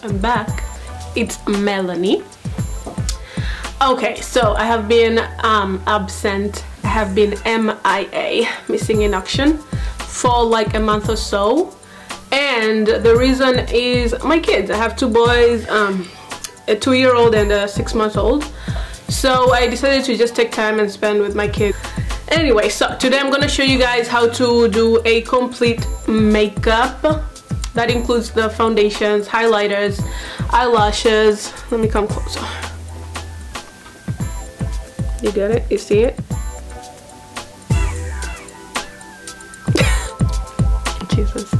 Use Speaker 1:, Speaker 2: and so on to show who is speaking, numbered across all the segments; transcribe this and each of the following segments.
Speaker 1: I'm back. It's Melanie. Okay, so I have been absent. I have been MIA, missing in action, for like a month or so. And the reason is my kids. I have two boys, a 2-year-old and a 6-month-old. So I decided to just take time and spend with my kids. Anyway, so today I'm gonna show you guys how to do a complete makeup. That includes the foundations, highlighters, eyelashes. Let me come closer. You get it? You see it? Jesus.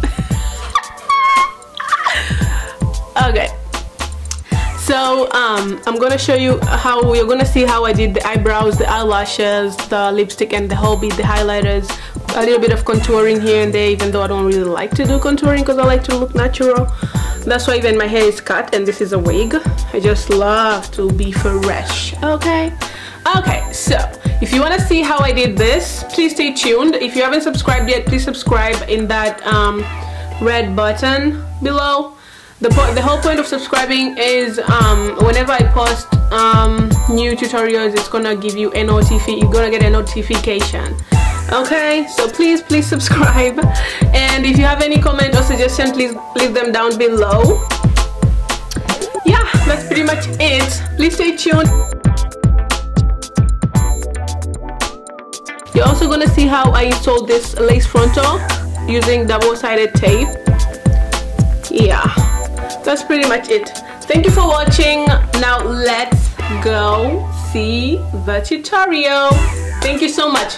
Speaker 1: Okay. So I'm gonna show you how you're gonna see how I did the eyebrows, the eyelashes, the lipstick, and the whole bit, the highlighters, a little bit of contouring here and there, even though I don't really like to do contouring because I like to look natural. That's why even my hair is cut and this is a wig. I just love to be fresh. Okay, so if you want to see how I did this, please stay tuned. If you haven't subscribed yet, please subscribe in that red button below. The whole point of subscribing is whenever I post new tutorials, it's gonna give you a you're gonna get a notification. Okay, so please subscribe, and if you have any comment or suggestion, please leave them down below. Yeah, that's pretty much it. Please stay tuned. You're also gonna see how I installed this lace frontal using double-sided tape. Yeah, that's pretty much it. Thank you for watching. Now let's go see the tutorial. Thank you so much.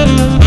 Speaker 1: bye.